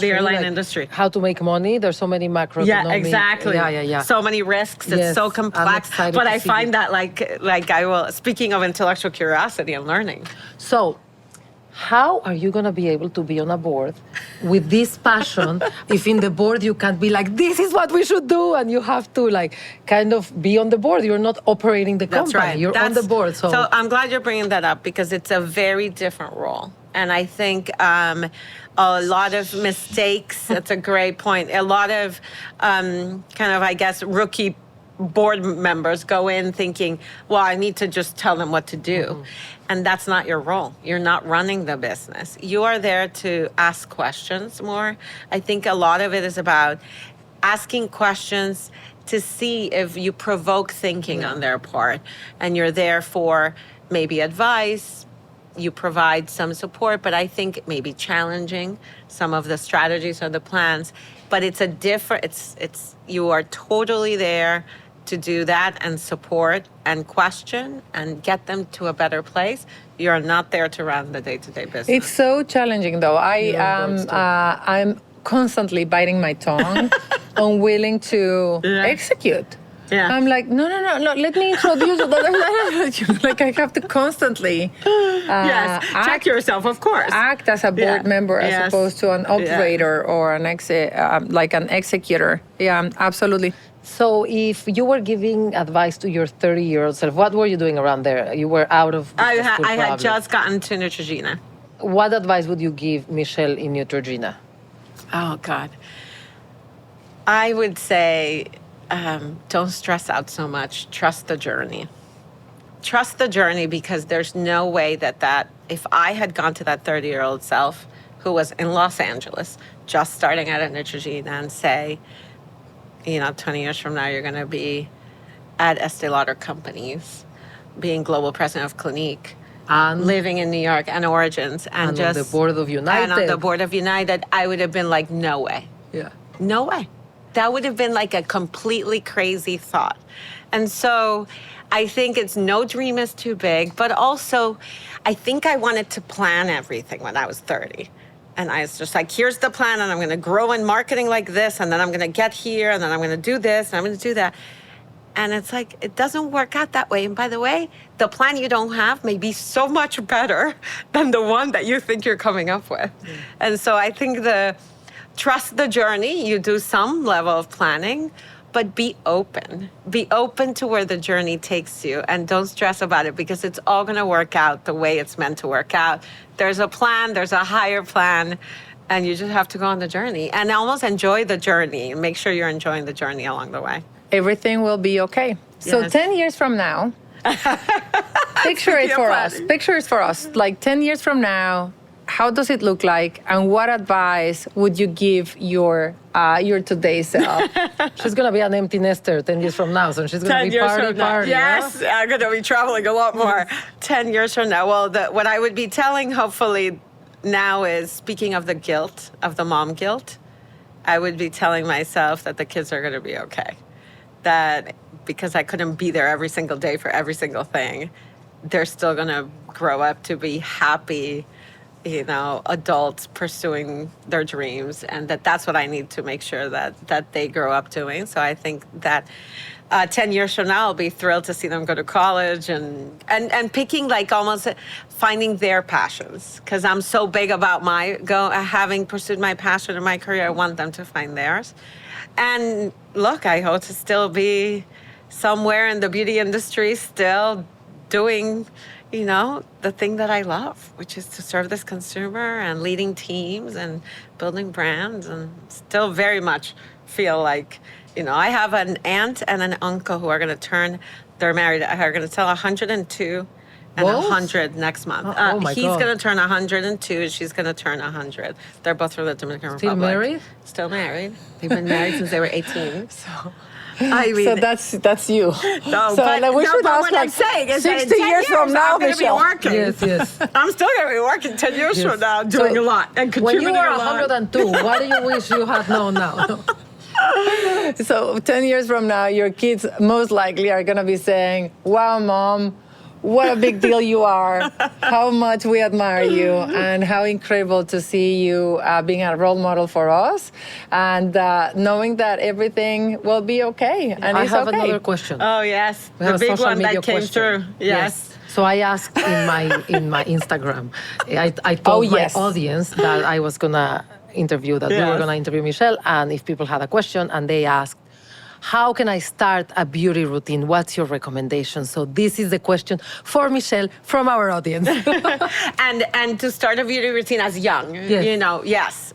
airline industry. How to make money. There's so many macroeconomic. Yeah, exactly. Yeah. So many risks. It's so complex. But I find that speaking of intellectual curiosity and learning. So, how are you going to be able to be on a board with this passion if in the board you can't be like, this is what we should do, and you have to kind of be on the board? You're not operating the company. That's right. You're on the board. So I'm glad you're bringing that up because it's a very different role. And I think a lot of mistakes, that's a great point. A lot of rookie board members go in thinking, well, I need to just tell them what to do. Mm-hmm. And that's not your role. You're not running the business. You are there to ask questions more. I think a lot of it is about asking questions to see if you provoke thinking on their part. And you're there for maybe advice, you provide some support, but I think maybe challenging some of the strategies or the plans. But it's you are totally there to do that and support and question and get them to a better place. You're not there to run the day-to-day business. It's so challenging, though. I'm constantly biting my tongue, unwilling to execute. Yeah. I'm like, no, let me introduce I have to constantly check yourself, of course. Act as a board member as opposed to an operator or an executor. Yeah, absolutely. So if you were giving advice to your 30-year-old self, what were you doing around there? You were out of I had just gotten to Neutrogena. What advice would you give Michelle in Neutrogena? Oh, God. I would say don't stress out so much. Trust the journey. Trust the journey because there's no way that if I had gone to that 30-year-old self who was in Los Angeles, just starting out at Neutrogena and say, 20 years from now, you're going to be at Estee Lauder companies, being global president of Clinique, and living in New York and Origins, and just on the board of United. And on the board of United, I would have been like, no way. Yeah. No way. That would have been a completely crazy thought. And so I think it's no dream is too big, but also I think I wanted to plan everything when I was 30. And I was just here's the plan, and I'm going to grow in marketing like this, and then I'm going to get here, and then I'm going to do this, and I'm going to do that. And it's it doesn't work out that way. And by the way, the plan you don't have may be so much better than the one that you think you're coming up with. And so I think trust the journey. You do some level of planning, but be open. Be open to where the journey takes you, and don't stress about it, because it's all going to work out the way it's meant to work out. There's a plan, there's a higher plan, and you just have to go on the journey and almost enjoy the journey and make sure you're enjoying the journey along the way. Everything will be okay. So Yes. 10 years from now, picture it for us. Picture it for us. Like 10 years from now, how does it look like, and what advice would you give your today self? She's gonna be an empty nester 10 years from now, so she's gonna be party. Yes, yeah? I'm going to be traveling a lot more 10 years from now. Well, what I would be telling, hopefully, now is, speaking of the guilt, of the mom guilt, I would be telling myself that the kids are going to be okay. That because I couldn't be there every single day for every single thing, they're still going to grow up to be happy, adults pursuing their dreams, and that's what I need to make sure that they grow up doing. So I think that 10 years from now, I'll be thrilled to see them go to college and picking, like, almost finding their passions, because I'm so big about having pursued my passion in my career. I want them to find theirs. And look, I hope to still be somewhere in the beauty industry, still doing the thing that I love, which is to serve this consumer and leading teams and building brands, and still very much feel like, I have an aunt and an uncle who are going to they're married, are going to tell 102 and 100 next month. Oh my He's God. going to turn 102, she's going to turn 100. They're both from the Dominican Still Republic. married? Still married. They've been married since they were 18. So I mean, So that's you. no, so but, we should but ask, what like, I'm saying is that in 60 10 years from now, I'm going to be Michelle. working. Yes. I'm still going to be working 10 years from now, doing a lot and When contributing you were a lot. 102, what do you wish you had known now? So 10 years from now, your kids most likely are going to be saying, wow, Mom, what a big deal you are, how much we admire you, and how incredible to see you being a role model for us, and knowing that everything will be okay. And I it's have okay. another question. Oh, yes. We The have a big social one media that came question. through. Yes. So I asked in my Instagram, I told yes. my audience that I was gonna interview, that we were Yes. gonna interview Michelle, and if people had a question, and they asked, how can I start a beauty routine? What's your recommendation? So this is the question for Michelle from our audience. And to start a beauty routine as young, Yes. yes.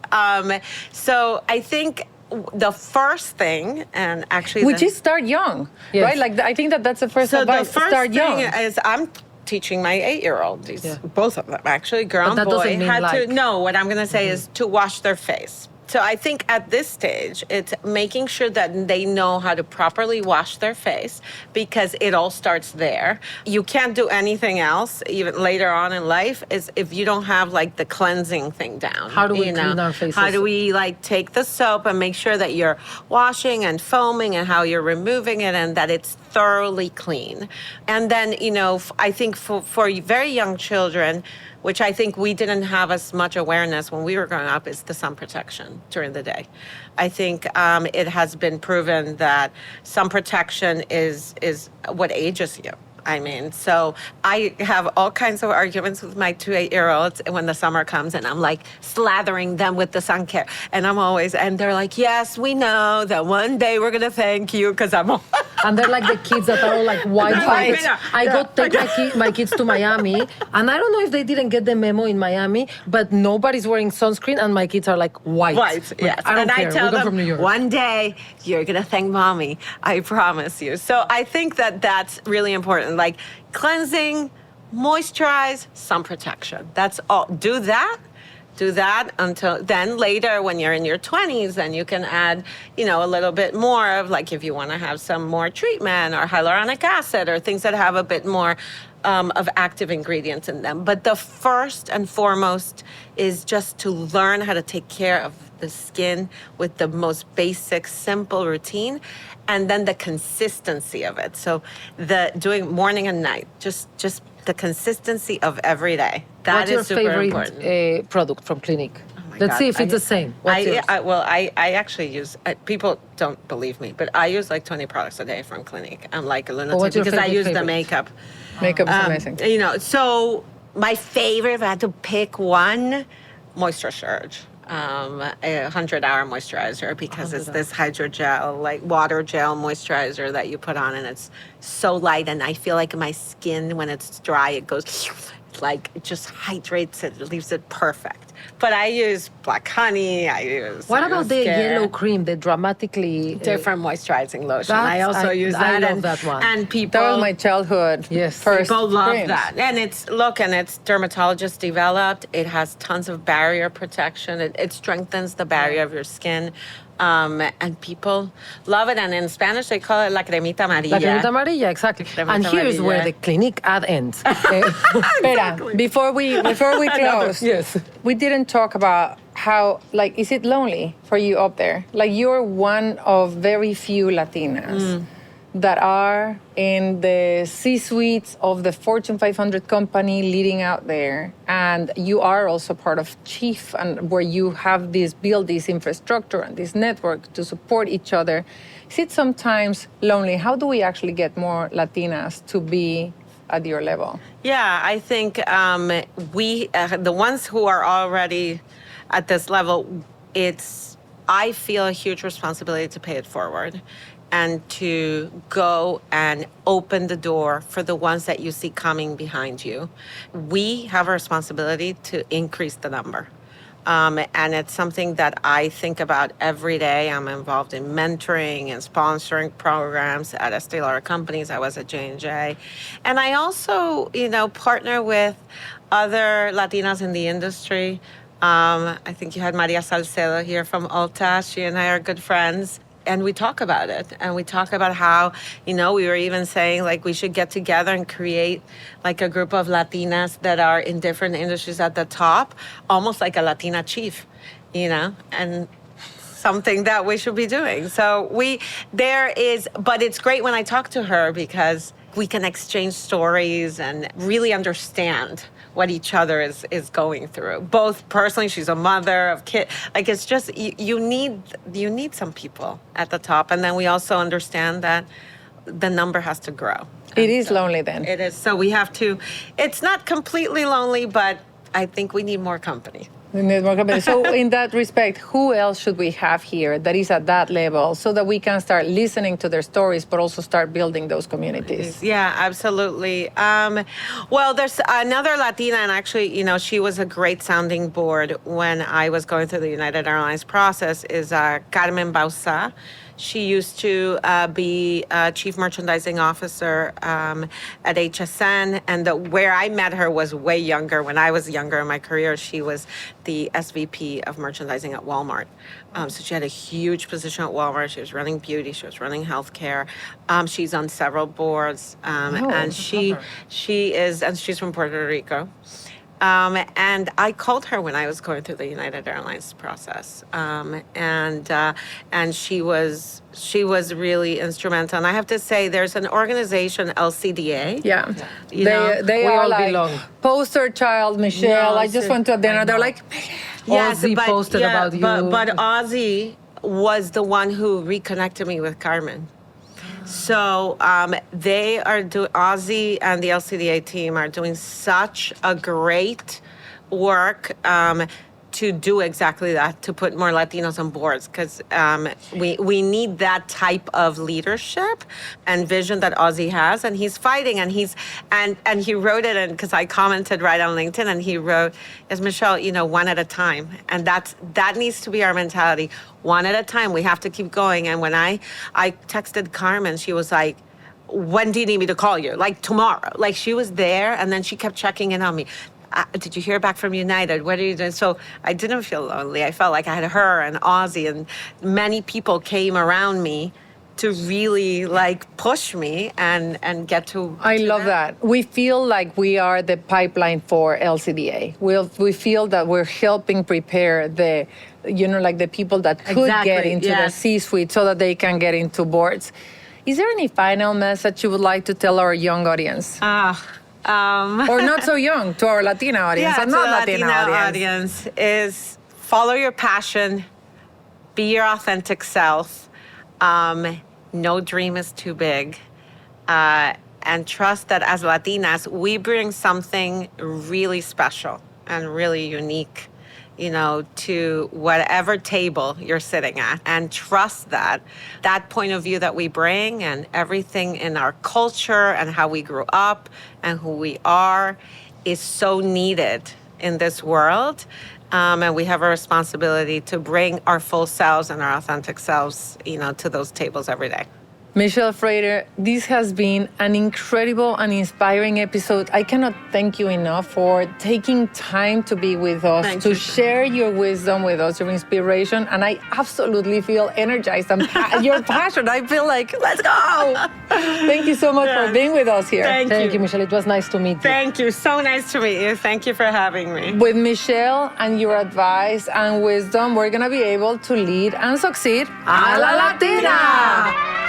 So I think the first thing, and actually, Which is start young, Yes. right? Like, I think that's the first so advice. the first start thing young. is I'm teaching my 8-year-old, Yeah. both of them actually, girl But that and boy, doesn't mean like- no, what I'm going to say is to wash their face. So I think at this stage, it's making sure that they know how to properly wash their face, because it all starts there. You can't do anything else, even later on in life, is if you don't have, like, the cleansing thing down. How do we clean our faces? How do we, like, take the soap and make sure that you're washing and foaming, and how you're removing it, and that it's thoroughly clean. And then, I think for very young children, which I think we didn't have as much awareness when we were growing up, is the sun protection during the day. I think it has been proven that sun protection is what ages you. I mean, so I have all kinds of arguments with my 2 8-year-olds when the summer comes, and I'm like slathering them with the sun care. And and they're like, yes, we know that one day we're going to thank you, because I'm all. And they're like the kids that are all like white. Right. I go take my kids to Miami, and I don't know if they didn't get the memo in Miami, but nobody's wearing sunscreen, and my kids are like white. Right, Like, yes. I don't care. I tell we come them, from New York. one day you're going to thank Mommy. I promise you. So I think that that's really important. Like, cleansing, moisturize, sun protection. That's all. Do that until then. Later, when you're in your 20s, then you can add, a little bit more of, like, if you want to have some more treatment or hyaluronic acid or things that have a bit more of active ingredients in them. But the first and foremost is just to learn how to take care of the skin with the most basic, simple routine, and then the consistency of it. So doing morning and night, just the consistency of every day. That is What's your super favorite important. product from Clinique? my Let's God. see if it's the same. What's yours? I actually use, people don't believe me, but I use like 20 products a day from Clinique. I'm like a lunatic what's your because I use the favorite? makeup. Makeup is amazing. So my favorite, if I had to pick one, Moisture Surge. a 100-hour moisturizer because it's this hydrogel, like water gel moisturizer that you put on, and it's so light. And I feel like my skin, when it's dry, it goes like it just hydrates it, leaves it perfect. But I use black honey. I use. What about the mascara. yellow cream, the dramatically Different moisturizing lotion. That's- I also use that. I love and, that one. And people. That was my childhood. Yes. First People love creams. that. And it's dermatologist developed. It has tons of barrier protection. It strengthens the barrier of your skin. And people love it. And in Spanish, they call it la cremita amarilla. La cremita amarilla, exactly. Cremita And here's amarilla. where the Clinique ad ends. Espera, before we close, Yes. we didn't talk about how, like, is it lonely for you up there? Like, you're one of very few Latinas that are in the C-suites of the Fortune 500 company leading out there, and you are also part of Chief, and where you have build this infrastructure and this network to support each other. Is it sometimes lonely? How do we actually get more Latinas to be at your level? Yeah, I think we, the ones who are already at this level, I feel a huge responsibility to pay it forward and to go and open the door for the ones that you see coming behind you. We have a responsibility to increase the number. And it's something that I think about every day. I'm involved in mentoring and sponsoring programs at Estee Lauder companies. I was at J&J. And I also, partner with other Latinas in the industry. I think you had Maria Salcedo here from Ulta. She and I are good friends. And we talk about it. And we talk about how, we were even saying, like, we should get together and create, like, a group of Latinas that are in different industries at the top, almost like a Latina chief, and something that we should be doing. So but it's great when I talk to her because we can exchange stories and really understand what each other is going through. Both personally, she's a mother of kids. Like, it's just, you need some people at the top. And then we also understand that the number has to grow. It is lonely then. It is. So we have to, it's not completely lonely, but I think we need more company. So in that respect, who else should we have here that is at that level so that we can start listening to their stories, but also start building those communities? Yeah, absolutely. Well, there's another Latina, and actually, she was a great sounding board when I was going through the United Airlines process, is Carmen Bausa. She used to be chief merchandising officer at HSN, and where I met her was way younger. When I was younger in my career, she was the SVP of merchandising at Walmart. So she had a huge position at Walmart. She was running beauty. She was running healthcare. She's on several boards, and she's from Puerto Rico. And I called her when I was going through the United Airlines process, and she was really instrumental. And I have to say, there's an organization, LCDA. Yeah, they we are all like belong. poster child Michelle. No, I just went to a dinner. They're like, Ozzy posted about you. But Ozzy was the one who reconnected me with Carmen. So they are Ozzy and the LCDA team are doing such a great work to do exactly that, to put more Latinos on boards, because we need that type of leadership and vision that Ozzy has, and he's fighting, and he wrote it, and because I commented right on LinkedIn, and he wrote, "As Michelle, one at a time," and that needs to be our mentality. One at a time, we have to keep going. And when I texted Carmen, she was like, "When do you need me to call you?" Like, tomorrow. Like, she was there, and then she kept checking in on me. Did you hear back from United? What are you doing? So I didn't feel lonely. I felt like I had her and Ozzy, and many people came around me to really push me and get to. I love that. We feel like we are the pipeline for LCDA. We feel that we're helping prepare the people that could get into the C-suite so that they can get into boards. Is there any final message you would like to tell our young audience? Or not so young, to our Latina audience, and not Latina audience. Is follow your passion, be your authentic self. No dream is too big. And trust that as Latinas, we bring something really special and really unique to whatever table you're sitting at, and trust that point of view that we bring and everything in our culture and how we grew up and who we are is so needed in this world. And we have a responsibility to bring our full selves and our authentic selves, to those tables every day. Michelle Freyre, this has been an incredible and inspiring episode. I cannot thank you enough for taking time to be with us, to share your wisdom with us, your inspiration. And I absolutely feel energized and your passion. I feel like, let's go. Thank you so much for being with us here. Thank you, Michelle. It was nice to meet you. Thank you. So nice to meet you. Thank you for having me. With Michelle and your advice and wisdom, we're going to be able to lead and succeed a la Latina.